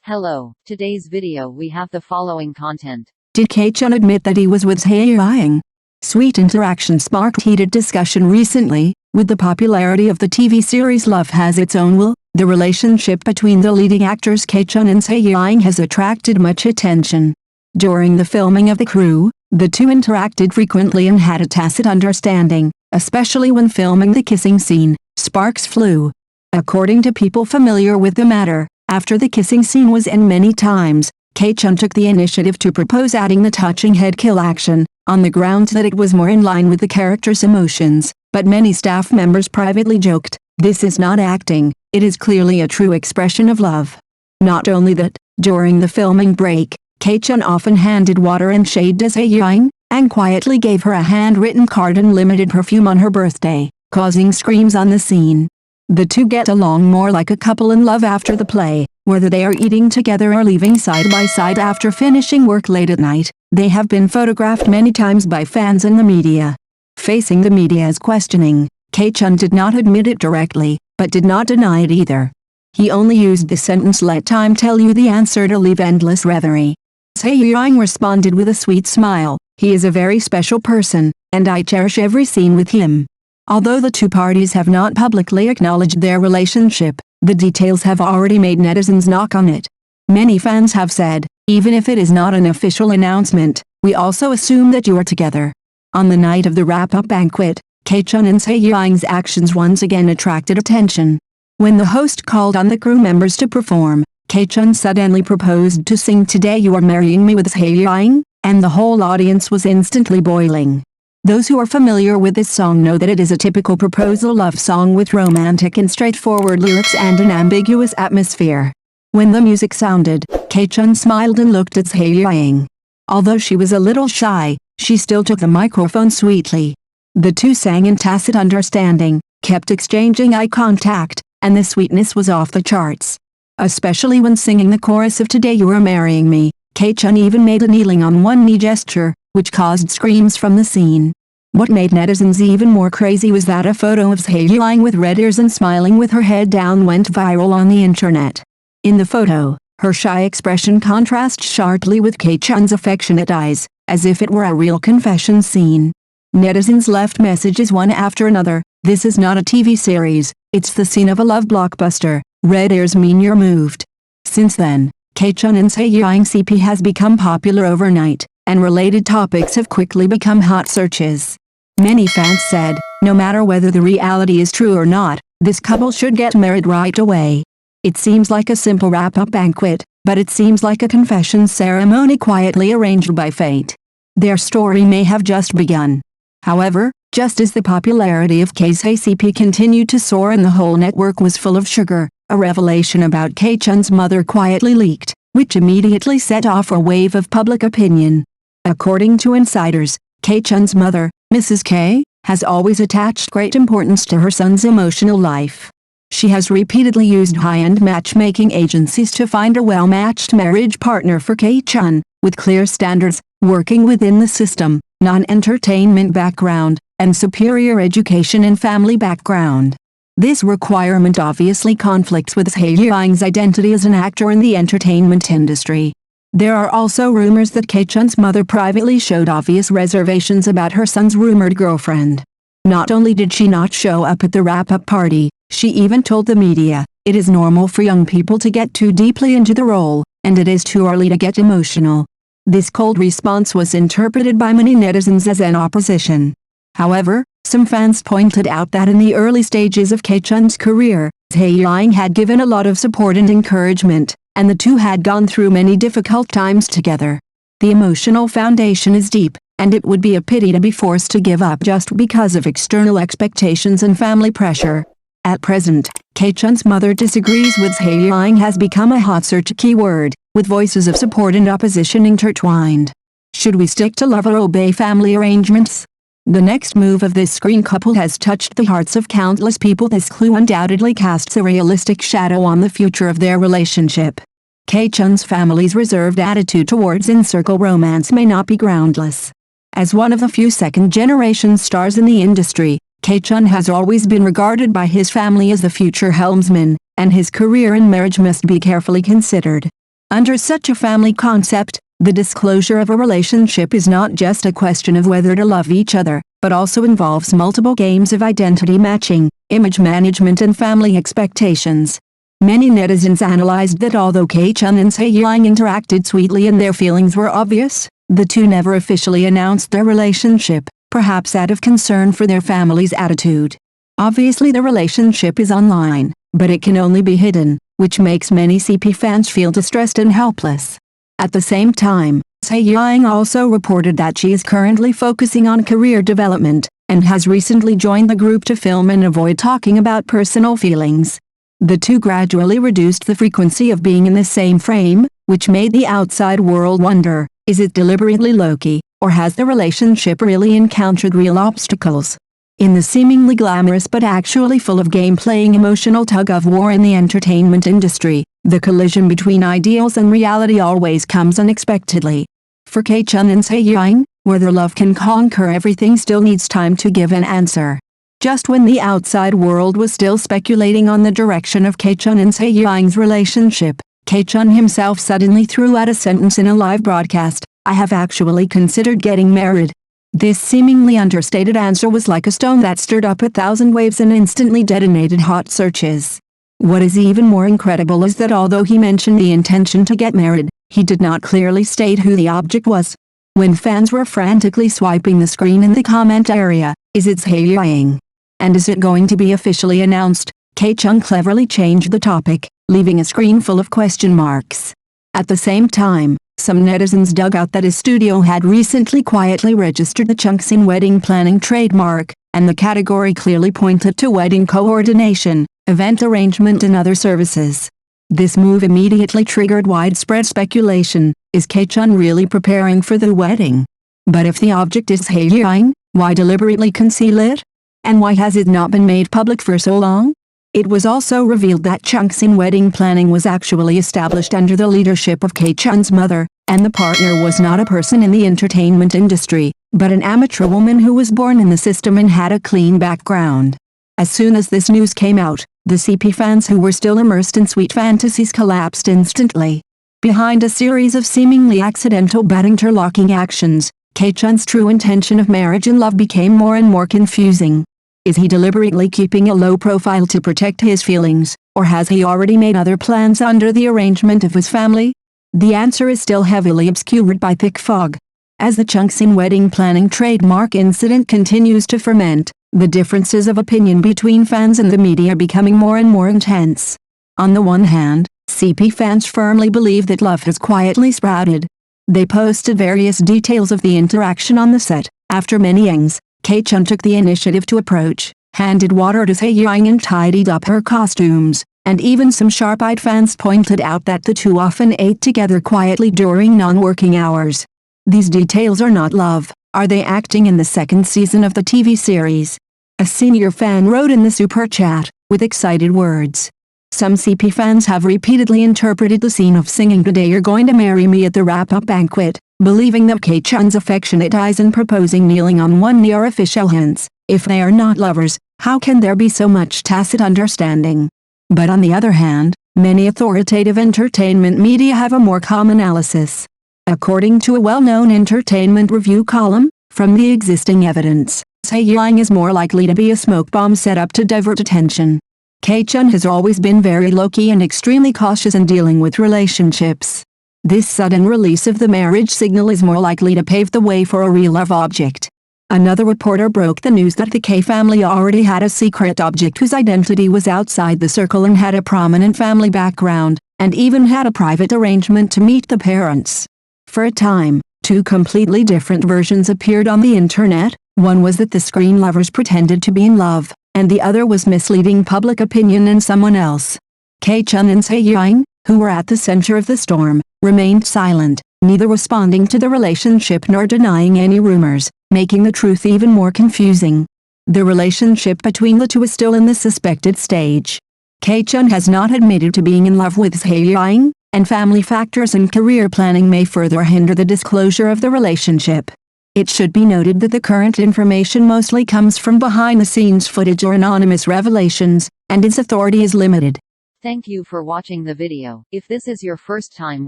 Hello, today's video we have the following content. Did Ke Chun admit that he was with Zhai Yiying? Sweet interaction sparked heated discussion recently. With the popularity of the TV series Love Has Its Own Will, the relationship between the leading actors Ke Chun and Zhai Yiying has attracted much attention. During the filming of The Crew, the two interacted frequently and had a tacit understanding, especially when filming the kissing scene. Sparks flew. According to people familiar with the matter, after the kissing scene was ended many times, Ke Chun took the initiative to propose adding the touching head kill action, on the grounds that it was more in line with the character's emotions, but many staff members privately joked, "This is not acting, it is clearly a true expression of love." Not only that, during the filming break, Ke Chun often handed water and shade to Zhai Yiying, and quietly gave her a handwritten card and limited perfume on her birthday, causing screams on the scene. The two get along more like a couple in love after the play, whether they are eating together or leaving side by side after finishing work late at night. They have been photographed many times by fans and the media. Facing the media's questioning, Ke Chun did not admit it directly, but did not deny it either. He only used the sentence "let time tell you the answer" to leave endless reverie. Zhai Yiying responded with a sweet smile, "He is a very special person, and I cherish every scene with him." Although the two parties have not publicly acknowledged their relationship, the details have already made netizens knock on it. Many fans have said, "Even if it is not an official announcement, we also assume that you are together." On the night of the wrap-up banquet, Ke Chun and Zhai Yiying's actions once again attracted attention. When the host called on the crew members to perform, Ke Chun suddenly proposed to sing "Today You Are Marrying Me" with Zhai Yiying, and the whole audience was instantly boiling. Those who are familiar with this song know that it is a typical proposal love song with romantic and straightforward lyrics and an ambiguous atmosphere. When the music sounded, Ke Chun smiled and looked at Zhai Yiying. Although she was a little shy, she still took the microphone sweetly. The two sang in tacit understanding, kept exchanging eye contact, and the sweetness was off the charts. Especially when singing the chorus of "Today You Are Marrying Me," Ke Chun even made a kneeling on one knee gesture, which caused screams from the scene. What made netizens even more crazy was that a photo of Zhai Yiying with red ears and smiling with her head down went viral on the internet. In the photo, her shy expression contrasts sharply with Ke Chun's affectionate eyes, as if it were a real confession scene. Netizens left messages one after another, "This is not a TV series, it's the scene of a love blockbuster, red ears mean you're moved." Since then, Ke Chun and Zhai Yiying CP has become popular overnight, and related topics have quickly become hot searches. Many fans said, no matter whether the reality is true or not, this couple should get married right away. It seems like a simple wrap-up banquet, but it seems like a confession ceremony quietly arranged by fate. Their story may have just begun. However, just as the popularity of Ke's CP continued to soar and the whole network was full of sugar, a revelation about Ke Chun's mother quietly leaked, which immediately set off a wave of public opinion. According to insiders, Ke Chun's mother, Mrs. K, has always attached great importance to her son's emotional life. She has repeatedly used high-end matchmaking agencies to find a well-matched marriage partner for Ke Chun, with clear standards, working within the system, non-entertainment background, and superior education and family background. This requirement obviously conflicts with Zhai Yiying's identity as an actor in the entertainment industry. There are also rumors that Ke Chun's mother privately showed obvious reservations about her son's rumored girlfriend. Not only did she not show up at the wrap-up party, she even told the media, "It is normal for young people to get too deeply into the role, and it is too early to get emotional." This cold response was interpreted by many netizens as an opposition. However, some fans pointed out that in the early stages of Ke Chun's career, Zhai Yiying had given a lot of support and encouragement, and the two had gone through many difficult times together. The emotional foundation is deep, and it would be a pity to be forced to give up just because of external expectations and family pressure. At present, Ke Chun's mother disagrees with Zhai Yiying has become a hot search keyword, with voices of support and opposition intertwined. Should we stick to love or obey family arrangements? The next move of this screen couple has touched the hearts of countless people. This clue undoubtedly casts a realistic shadow on the future of their relationship. Ke Chun's family's reserved attitude towards in-circle romance may not be groundless. As one of the few second-generation stars in the industry, Ke Chun has always been regarded by his family as the future helmsman, and his career and marriage must be carefully considered. Under such a family concept, the disclosure of a relationship is not just a question of whether to love each other, but also involves multiple games of identity matching, image management and family expectations. Many netizens analyzed that although Ke Chun and Zhai Yiying interacted sweetly and their feelings were obvious, the two never officially announced their relationship, perhaps out of concern for their family's attitude. Obviously the relationship is online, but it can only be hidden, which makes many CP fans feel distressed and helpless. At the same time, Zhai Yiying also reported that she is currently focusing on career development, and has recently joined the group to film and avoid talking about personal feelings. The two gradually reduced the frequency of being in the same frame, which made the outside world wonder, is it deliberately low-key, or has the relationship really encountered real obstacles? In the seemingly glamorous but actually full of game-playing emotional tug-of-war in the entertainment industry, the collision between ideals and reality always comes unexpectedly. For Ke Chun and Zhai Yiying, whether love can conquer everything still needs time to give an answer. Just when the outside world was still speculating on the direction of Ke Chun and Zhai Yiying's relationship, Ke Chun himself suddenly threw out a sentence in a live broadcast, "I have actually considered getting married." This seemingly understated answer was like a stone that stirred up 1,000 waves and instantly detonated hot searches. What is even more incredible is that although he mentioned the intention to get married, he did not clearly state who the object was. When fans were frantically swiping the screen in the comment area, is it Zhai Yiying? And is it going to be officially announced? Ke Chun cleverly changed the topic, leaving a screen full of question marks. At the same time, some netizens dug out that his studio had recently quietly registered the Chungsin wedding planning trademark, and the category clearly pointed to wedding coordination, event arrangement and other services. This move immediately triggered widespread speculation, is Ke Chun really preparing for the wedding? But if the object is Zhai Yiying, why deliberately conceal it? And why has it not been made public for so long? It was also revealed that Chungsin wedding planning was actually established under the leadership of Ke Chun's mother, and the partner was not a person in the entertainment industry, but an amateur woman who was born in the system and had a clean background. As soon as this news came out, the CP fans who were still immersed in sweet fantasies collapsed instantly. Behind a series of seemingly accidental but interlocking actions, Ke Chun's true intention of marriage and love became more and more confusing. Is he deliberately keeping a low profile to protect his feelings, or has he already made other plans under the arrangement of his family? The answer is still heavily obscured by thick fog. As the Chungsin wedding planning trademark incident continues to ferment, the differences of opinion between fans and the media are becoming more and more intense. On the one hand, CP fans firmly believe that love has quietly sprouted. They posted various details of the interaction on the set. After many yangs, Ke Chun took the initiative to approach, handed water to Zhai Yiying and tidied up her costumes, and even some sharp-eyed fans pointed out that the two often ate together quietly during non-working hours. These details are not love, are they acting in the second season of the TV series? A senior fan wrote in the super chat, with excited words. Some CP fans have repeatedly interpreted the scene of singing "Today You're Going to Marry Me" at the wrap-up banquet, believing that Ke Chun's affectionate eyes and proposing kneeling on one knee are official hints. If they are not lovers, how can there be so much tacit understanding? But on the other hand, many authoritative entertainment media have a more calm analysis. According to a well-known entertainment review column, from the existing evidence, Zhai Yiying is more likely to be a smoke bomb set up to divert attention. Ke Chun has always been very low-key and extremely cautious in dealing with relationships. This sudden release of the marriage signal is more likely to pave the way for a real love object. Another reporter broke the news that the Ke family already had a secret object whose identity was outside the circle and had a prominent family background, and even had a private arrangement to meet the parents. For a time, two completely different versions appeared on the internet. One was that the screen lovers pretended to be in love, and the other was misleading public opinion and someone else. Ke Chun and Zhai Yiying, who were at the center of the storm, remained silent, neither responding to the relationship nor denying any rumors, making the truth even more confusing. The relationship between the two is still in the suspected stage. Ke Chun has not admitted to being in love with Zhai Yiying, and family factors and career planning may further hinder the disclosure of the relationship. It should be noted that the current information mostly comes from behind-the-scenes footage or anonymous revelations, and its authority is limited. Thank you for watching the video. If this is your first time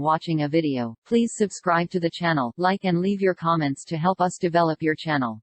watching a video, please subscribe to the channel, like and leave your comments to help us develop your channel.